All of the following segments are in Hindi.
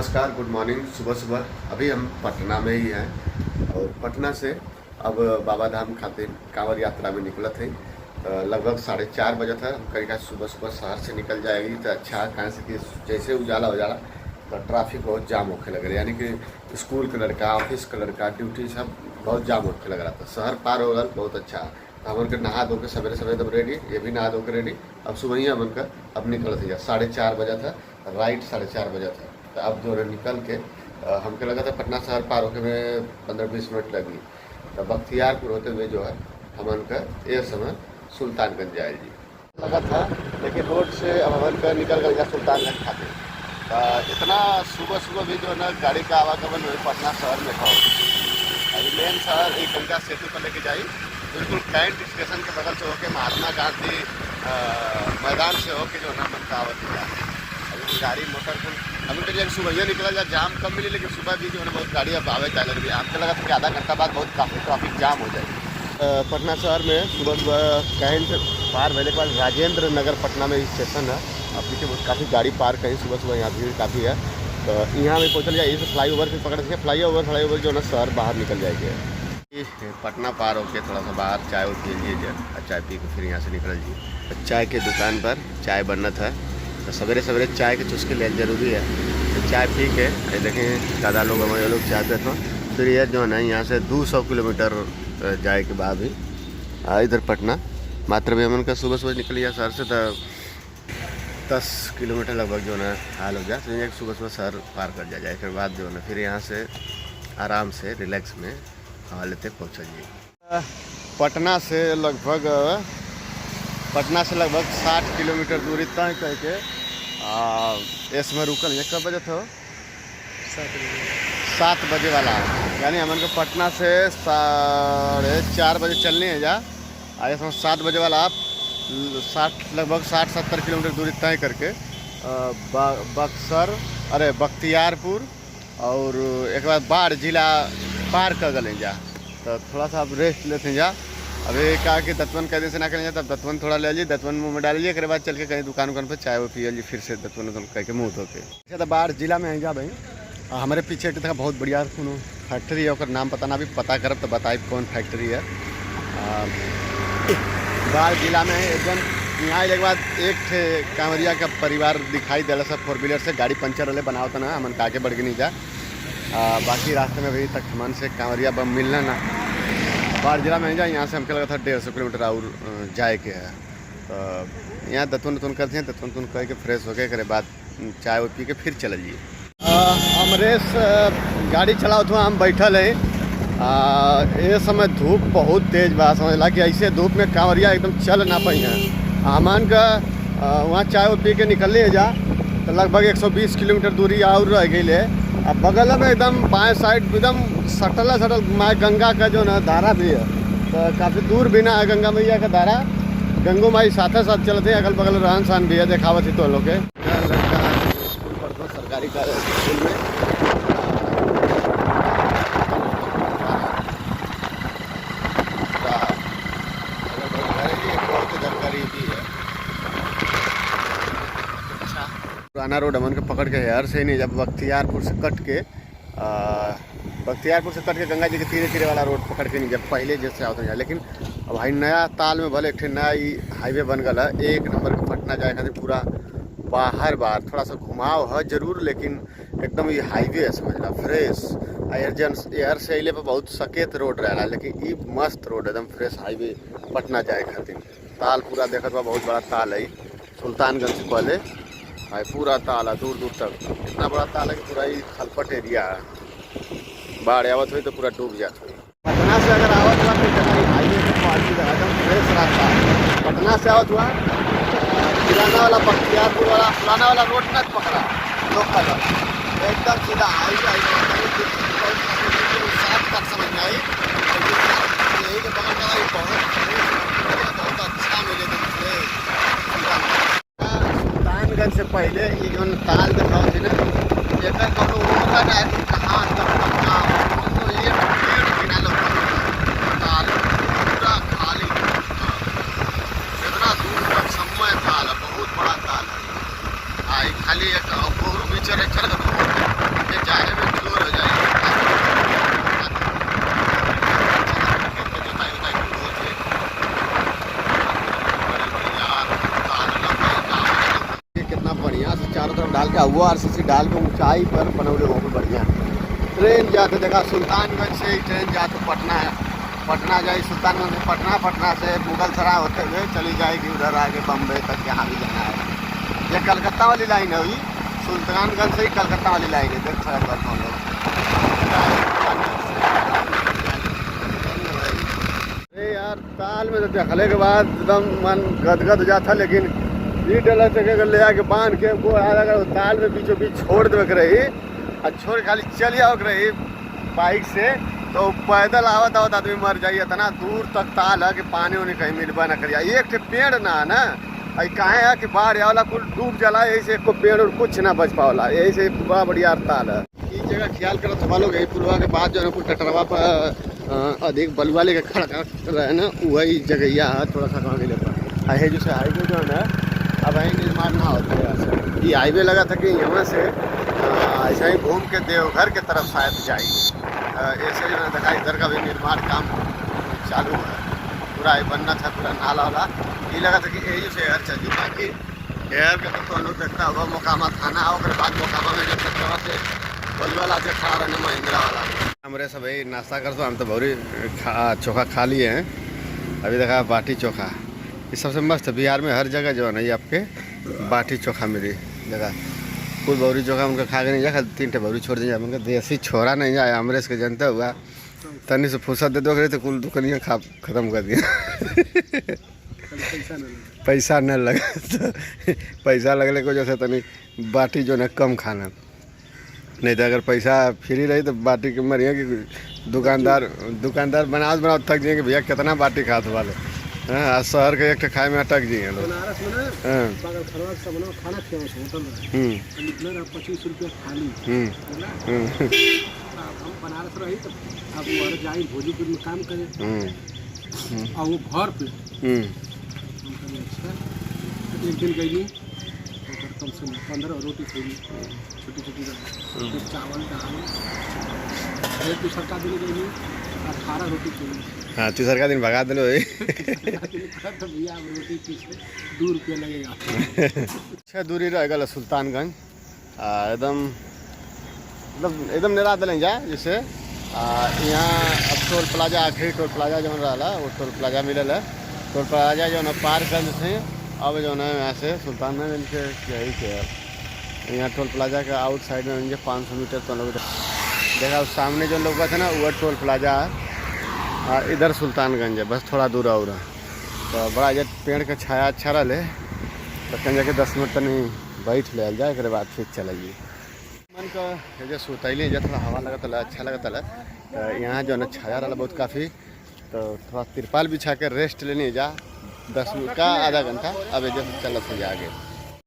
नमस्कार, गुड मॉर्निंग। सुबह सुबह अभी हम पटना में ही हैं और पटना से अब बाबा धाम खातिर कांवड़ यात्रा में निकलत है। लगभग 4:30 बजे था। हम कहीं सुबह सुबह शहर से निकल जाएगी तो अच्छा, कहाँ से कि जैसे उजाला हो जाला तो ट्रैफिक बहुत जाम होने लग रहा है, यानी कि स्कूल के लड़का, ऑफिस के लड़का, ड्यूटी सब बहुत जाम होने लग रहा था। शहर पार हो गया, बहुत अच्छा। तो हम उनके नहा धो के सवेरे सवेरे तब रेडी, ये भी नहा धो के रेडी। अब सुबह ही हम उनका अब निकल थे 4:30 बजा था, राइट 4:30 बजा था। तो अब जो है निकल के हमको लगा था पटना शहर पार होके में 15-20 मिनट लगी। तो बख्तियारपुर होते हुए जो है हम उनका एक समय सुल्तानगंज जाए जी लगा था, लेकिन रोड से अब हम उनका निकल गया सुल्तानगंज खाते। इतना सुबह सुबह भी जो है ना गाड़ी का आवागमन पटना शहर में था। अभी मेन शहर एक गंगा सेतु पर लेके जाई, बिल्कुल कैंट स्टेशन के बगल से होके महात्मा गांधी मैदान से होके जो है ना मनका आवत है। अभी गाड़ी मोटर अभी तो जब सुबह निकला जा जाम कम मिली, लेकिन सुबह भी जो है बहुत गाड़ी अब आवे चाहे लगी। आपको लगा था कि आधा घंटा बाद बहुत काफ़ी ट्रैफिक जाम हो जाए। पटना शहर में सुबह सुबह कैंट पार होने के बाद राजेंद्र नगर पटना में स्टेशन है। अब पीछे काफ़ी गाड़ी पार कहीं सुबह सुबह यहाँ भीड़ काफ़ी है। तो यहाँ भी पहुँचल जाए, इस फ्लाई ओवर से पकड़ के फ्लाई ओवर जो है ना शहर बाहर निकल जाएगी। पटना पार होके थोड़ा सा बाहर चाय पी लीजिए और चाय पी के फिर यहाँ से निकल जाइए। चाय के दुकान पर चाय बनत है, तो सवेरे सवेरे चाय के चुस्के ले जरूरी है। तो चाय पी के देखें ज़्यादा लोग हमारे लोग चाय पीते हैं। फिर ये जो है ना यहाँ से 200 किलोमीटर जाए के बाद भी इधर पटना मात्र भी हम का सुबह सुबह निकलिए शहर से, तो 10 किलोमीटर लगभग जो है ना हाल हो जाए। तो सुबह सुबह शहर पार कर जाए, फिर बाद जो है ना फिर यहाँ से आराम से रिलैक्स में हवा लेते पहुँच जाइए। पटना से लगभग 60 किलोमीटर दूरी तय करके इसमें रुकल है। कब बजे था? 7 बजे वाला, यानी हमन को पटना से 4:30 बजे चलने हैं जा। इसमें 7 बजे वाला आप लगभग 60-70 किलोमीटर दूरी तय करके बख्तियारपुर और एक बार बाढ़ जिला पार कर गए जा। तो थोड़ा सा आप रेस्ट लेते हैं जा। अभी कहा कि दतवन कैसे से ना करेंगे, तब दतवन थोड़ा ले लीजिए, दतवन मुँह में डाल लीजिए, के बाद चल के कहीं दुकान पर चाय वो पी लीजिए, फिर से दतवन कह के मुँह धो के। अच्छा, तो बाढ़ जिला में है जा भाई। हमारे पीछे था बहुत बढ़िया कोनो फैक्ट्री है, और नाम पता ना, भी पता करब तो बताए कौन फैक्ट्री है। बाढ़ जिला में एकदम यहाँ एक बाद एक कांवरिया का परिवार दिखाई दिला सब 4 व्हीलर से गाड़ी पंचर वाले बनावता ना, हमन का आगे बढ़ के नहीं जा। बाकी रास्ते में अभी तक हमन से कांवरिया बम मिलना ना। बाढ़ जिला में जा, यहाँ से हमको लगा था 150 किलोमीटर और जाए के है। तो यहाँ दतवन करते हैं, दतवन करके फ्रेश हो गए, बाद चाय पी के फिर चल जाइए। अमरेश गाड़ी चलाओ हुआ हम बैठल है। ये समय धूप बहुत तेज बा, समझला कि ऐसे धूप में कांवरिया एकदम चल ना पाई हैं। हमान का वहाँ चाय पी के निकलने जा तो लगभग 120 किलोमीटर दूरी और रह गई है। अब बगल में एकदम बाएं साइड एकदम सटल माँ गंगा का जो ना धारा भी है, तो काफ़ी दूर भी ना है गंगा मैया का धारा। गंगो माई साथ साथ चलते हैं, अगल बगल रहन सहन भी है, देखावत ही तो लोग के स्कूल पर सरकारी स्कूल में। पुराना रोड हमन के पकड़ के यार से नहीं, जब बख्तियारपुर से कट के गंगा जी के तीरे वाला रोड पकड़ के नहीं, जब पहले जैसे आवत है। लेकिन अब भाई नया ताल में भले एक नया हाईवे बन गया, एक नंबर के पटना जाए खातिर पूरा बाहर थोड़ा सा घुमाव है जरूर, लेकिन एकदम ये हाईवे है, समझला फ्रेश। एयर से अले पर बहुत सकेत रोड रहा, लेकिन ये मस्त रोड एकदम फ्रेश हाईवे पटना जाए खातिर। ताल पूरा देखत बा, बहुत बड़ा ताल है। सुल्तानगंज से पहले भाई पूरा ताल है दूर दूर तक, इतना बड़ा ताल है कि पूरा ही खलपट एरिया है। बाढ़ आवत हुई तो पूरा डूब जाता है। पटना से अगर आवत हुआ तो हाईवे पे पहुँची एकदम फ्रेश रास्ता। पटना से आवत हुआ पुराना वाला बख्तियारपुर वाला पुराना वाला रोड न पकड़ा, लोकल एकदम सीधा हाईवे तक समझ में आई। यही के बगल का बहुत अच्छा मिले सुल्तानगंज से पहले ये जो ताल दिखाओ थी ना, एक कहाँ पूरा खाली, इतना दूर तक समय ताल है, बहुत बड़ा ताल है। खाली एक बीच वो आरसीसी डाल के ऊंचाई पर बनौले वो भी बढ़िया। ट्रेन जाते देखा सुल्तानगंज से ही ट्रेन जाते पटना है, पटना जाए सुल्तानगंज से पटना, पटना से मुगल सराय होते हुए चली जाएगी उधर आगे बम्बई तक, यहाँ भी जाना है। ये कलकत्ता वाली लाइन है, हुई सुल्तानगंज से ही कलकत्ता वाली लाइन है। देख सड़क पर हम लोग यार ताल में तो देखने के बाद एकदम मन गदगद जाता, लेकिन ये डला जगह ले आके बांध के वो अगर ताल में बीचों बीच छोड़ दे रही और छोड़ खाली चल जाओ रही बाइक से, तो पैदल आवत आवत आदमी मर जाइए। इतना दूर तक ताल है कि पानी उन्हें कहीं मिलबा न करिए। एक पेड़ ना है ना, कहे है कि बाढ़ आवाला कुल डूब जाला, यही से एको पेड़ और कुछ ना बच पावला, यही से बड़ा बढ़िया ताल है। ये जगह ख्याल करो तो लोग यही पुलवा के बाद जो है कुल टटरवा पर अधिक बलुआ लेके खड़ा रहे ना, वही जगह है थोड़ा सा गाँव के पर है। जो से हाईवे जो है ना अब यही निर्माण ना होता है। ये हाईवे लगा था कि यहाँ से ऐसा ही घूम के देवघर के तरफ शायद जाएगी। ऐसे जो है देखा इधर का भी निर्माण काम चालू है, पूरा बनना था, पूरा नाला वाला। ये लगा था कि यही शहर चल जाए, बाकी शहर के तो लोग देखता होगा मोकामा थाना और बाद मोकामा में जो चक्कर से बलवाला से खड़ा रहने महिंद्रा वाला। हमारे सब भाई नाश्ता कर दो, हम तो भौरी चोखा खा लिए हैं। अभी देखा बाटी चोखा, ये सबसे मस्त है। बिहार में हर जगह जो है ना ये आपके बाटी चोखा मिली जगह। कुल भौरी चोखा उनका खा के नहीं जाए, 3 भौरी छोड़ दीजिए। उनका देसी छोरा नहीं जाए, अमरेश के जनता हुआ तनी से फुर्सत दे दो तो कुल दुकानियाँ खत्म कर दिया। पैसा न लगा तो पैसा लगने की वजह से तनी बाटी जो है कम खाना, नहीं तो अगर पैसा फ्री रही तो बाटी के मरिए कि दुकानदार बनाओ थक जाएंगे भैया कितना बाटी खात वाले। हाँ शहर के एक खाए में अटक जाइए लोग। भोजपुर में काम करे और वो घर पे एक दिन गई कम से कम 15 रोटी खी, छोटी छोटी चावल दाल, तीसर का दिन गई 18 रोटी खी। हाँ तीसर का दिन भगा दिलो तो भैया रोटी पीछे 2 रुपये लगेगा। अच्छा दूरी रहेगा सुल्तानगंज, एकदम निरा दिलें जाए जैसे यहाँ अब टोल प्लाजा, आखिरी टोल प्लाजा जो रहा वो टोल प्लाजा मिलल है। टोल प्लाजा जो है पार कर थे, अब जो है यहाँ से सुल्तानगंज इनके यही के यहाँ टोल प्लाजा के आउट साइड में इनके 500 मीटर तो लोग देखा सामने जो लोग थे ना वो टोल प्लाजा है, इधर सुल्तानगंज है, बस थोड़ा दूर और तो बड़ा जो पेड़ का छाया अच्छा रहा तो कहीं जाके 10 मिनट तक नहीं बैठ ले जाए, एक बाद फिर चलिए मन का जो सुतैली जब थोड़ा हवा लगा था अच्छा लगा था। तो यहाँ जो है छाया रहा बहुत काफ़ी, तो थोड़ा तिरपाल बिछा के रेस्ट लेने जा 10 मिनट का आधा घंटा। अब जैसे चल से आगे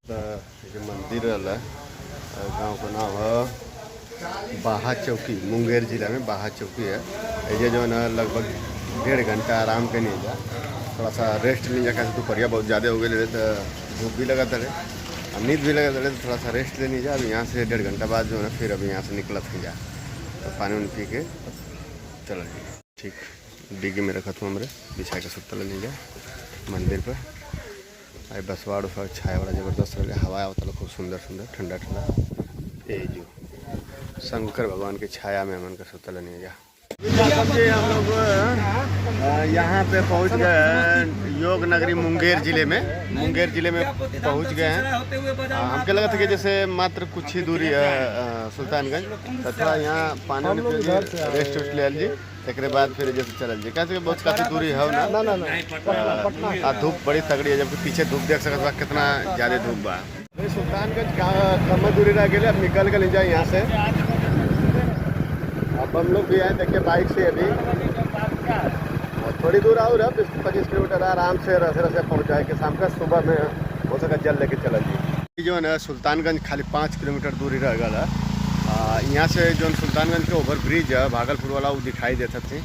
तो जो मंदिर रहा गाँव का नाम है बाहा चौकी, मुंगेर जिला में बाहा चौकी है। ये जो है ना लगभग 1.5 घंटा आराम के नहीं जा, थोड़ा सा रेस्ट नहीं जा, कैसे दोपहरिया बहुत ज़्यादा हो गए तो धूप भी लगा था और नींद भी लगा था, तो थोड़ा सा रेस्ट लेने जा। अब यहाँ से 1.5 घंटा बाद जो है ना फिर अभी यहाँ से निकला था जा, तो पानी उन पी के चला ठीक डिग्गी में रखा था हमारे बिछा के सुतल नहीं जा मंदिर पर। आई बसवाड़ उफाड़ छाया बड़ा ज़बरदस्त रहा, हवा आवता खूब सुंदर सुंदर ठंडा ठंडा। ये जो शंकर भगवान की छाया में मन का सुतल नहीं जा। हम लोग यहाँ पे पहुँच गए हैं योग नगरी मुंगेर ज़िले में पहुँच गए हैं। हमको लगा था कि जैसे मात्र कुछ ही दूरी है सुल्तानगंज, तो थोड़ा यहाँ पानी वानी पी लिए रेस्ट वेस्ट ले लीजिए, एक बाद फिर जैसे चल जाए कैसे बहुत काफ़ी दूरी है ना। धूप बड़ी तगड़ी है, जबकि पीछे धूप देख सकते बा कितना ज़्यादा धूप बा। सुल्तानगंज कम दूरी रह गए, अब निकल के ले जाए यहाँ से। अब हम लोग भी आए देखिए बाइक से, अभी थोड़ी दूर और है 25 किलोमीटर आराम से रसे पहुँच जाए कि शाम का सुबह में हो सका जल लेके चला जाए। जो है ना सुल्तानगंज खाली 5 किलोमीटर दूरी रह गया। यहाँ से जो सुल्तानगंज के ओवर ब्रिज है भागलपुर वाला वो दिखाई देता थे,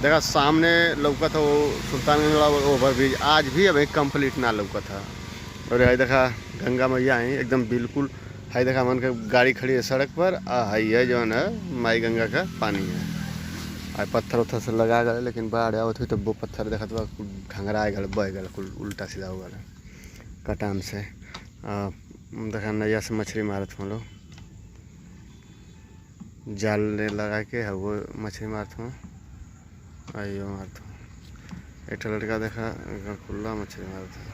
देखा सामने लौका था वो सुल्तानगंज वाला ओवर ब्रिज, आज भी अभी कंप्लीट ना लौका था। और यहाँ देखा गंगा मैया आई एकदम बिल्कुल, हाई देखा मन का गाड़ी खड़ी है सड़क पर, हाई है जो है ना माई गंगा का पानी है। आ पत्थर उत्थर से लगा गए, लेकिन बाढ़ आवत हुई तो वो पत्थर देखा तो घंगरा गए बह गए कुल उल्टा सीधा हो गया कटान से। देखा नैया से मछली मारत हूँ लोग, जाल लगा के है वो मछली मारत हूँ। आइयो मारत हूँ, एक लड़का देखा खुला मछली मारत है,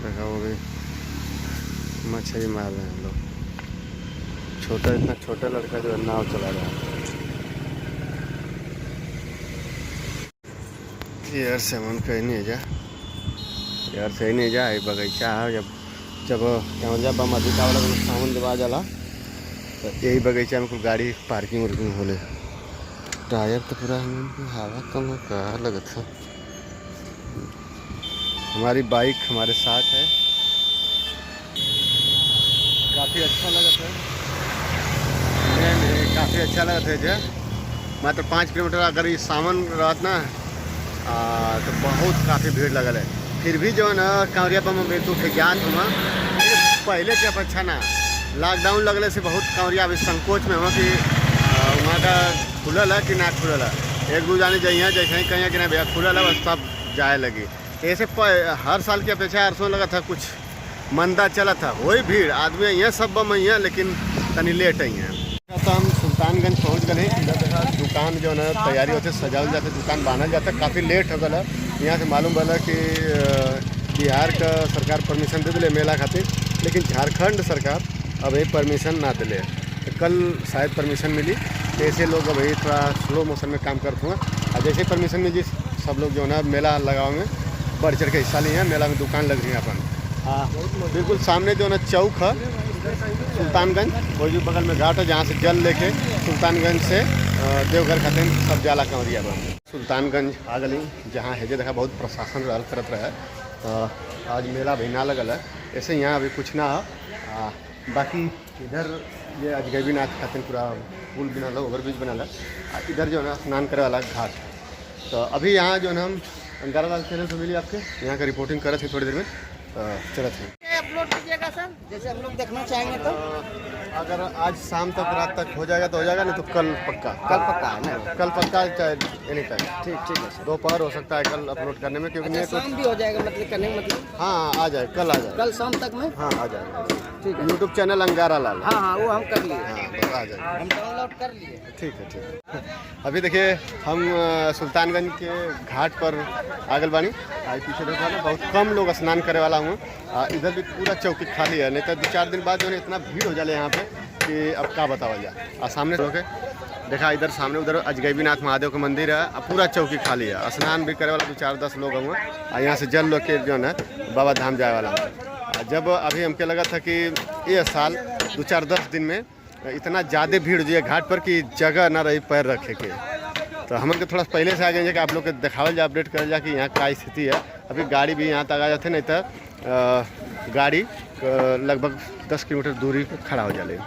देखा वो भी मछली मार रहे हैं लोग। छोटा, इतना छोटा लड़का जो है नाव चला रहा है। यार सामान कहीं नहीं जा, यार सही नहीं जा। बगीचा है, जब क्या बम अधिका वाला सामान जब आ जाला तो यही बगीचा में कुछ गाड़ी पार्किंग वार्किंग होले। टायर तो पूरा हवा कम है, कहाँ लगत है। हमारी बाइक हमारे साथ है, काफ़ी अच्छा लगा था, काफ़ी अच्छा लगा था। जो मात्र 5 किलोमीटर अगर ये सामान रहत ना तो बहुत काफ़ी भीड़ लगल है। फिर भी जो है ना कांवरिया बम में तो ज्ञात हुआ पहले के अपेक्षा ना, लॉकडाउन लगने से बहुत कांवरिया अभी संकोच में हुआ कि वहाँ का खुलल है कि ना खुलल है। एक दो जाने जाइए जैसे ही कहीं कि ना भैया खुलल है, बस तब जाए लगी। ऐसे हर साल की अपेक्षा हरसों लगा था कुछ मंदा चला था, वही भीड़ आदमी ये सब बम है, लेकिन तनी लेट आई हैं। तो हम सुल्तानगंज पहुँच गए। दुकान जो है तैयारी होते सजावल जाते, दुकान बांधल जाता, काफ़ी लेट हो गया। यहाँ से मालूम पड़ा कि बिहार का सरकार परमिशन दे दिले मेला खातिर, लेकिन झारखंड सरकार अब ये परमिशन ना दिले। तो कल शायद परमिशन मिली, तो ऐसे लोग अब ये थोड़ा स्लो मोशन में काम करते हैं। और जैसे परमिशन मिली सब लोग जो है ना मेला लगाओ में बढ़ चढ़ के हिस्सा लिए हैं। मेला में दुकान लग रही है अपन, हाँ बिल्कुल सामने जो है ना चौक है सुल्तानगंज, वो जो बगल में घाट है जहाँ से जल लेके सुल्तानगंज से देवघर खातिर सब जाला कांवरिया बन। सुल्तानगंज आ गली जहाँ है देखा बहुत प्रशासन रहल करत रहा है। आज मेला भी ना लगल है, ऐसे यहाँ अभी कुछ ना है। बाकी इधर ये अजगैबीनाथ खातिर पूरा पुल बनल है, ओवर ब्रिज बनल है। इधर जो है ना स्नान करे वाला घाट। तो अभी यहाँ जो है ना हम अंगारालाल चैनल से मिली आपके यहाँ का रिपोर्टिंग करे थे थोड़ी देर में, चलत है। अपलोड कीजिएगा सर, जैसे हम लोग देखना चाहेंगे तो। अगर आज शाम तक रात तक हो जाएगा तो हो जाएगा, नहीं तो कल पक्का। कल पक्का है ना? कल पक्का चाहे एनी टाइम। ठीक है सर। दोपहर हो सकता है कल अपलोड करने में, क्योंकि अच्छा, शाम भी हो जाएगा मतलब करने में, मतलब हाँ आ जाए, कल आ जाए, कल शाम तक में। हाँ आ जाएगा। ठीक है, यूट्यूब चैनल अंगारालाल। हाँ वो हम कर लिए, हाँ बस आ जाएगा, हम डाउनलोड कर लिए। ठीक है। अभी देखिए हम सुल्तानगंज के घाट पर आगल बानी। आज पीछे देखा ना बहुत कम लोग स्नान करे वाला हूँ। इधर भी पूरा चौकी खाली है, नहीं तो 2-4 दिन बाद जो है इतना भीड़ हो जाए यहाँ पे कि अब क्या बतावा जाए। सामने के देखा इधर सामने उधर अजगैबीनाथ महादेव का मंदिर है, अब पूरा चौकी खाली है। स्नान भी करे वाला 2-4-10 लोग हुए, और यहाँ से जल लो के जो है बाबा धाम जाए वाला हूँ। जब अभी हमके लगा था कि ये साल 2-4-10 दिन में इतना ज़्यादा भीड़ जो है घाट पर कि जगह ना रही पैर रखे के, तो हम के थोड़ा पहले से आ गए कि आप लोग के दिखावल जाए, अपडेट करल जाए कि यहाँ क्या स्थिति है। अभी गाड़ी भी यहाँ तक आ जाते, नहीं तो गाड़ी लगभग 10 किलोमीटर दूरी पर खड़ा हो जाए।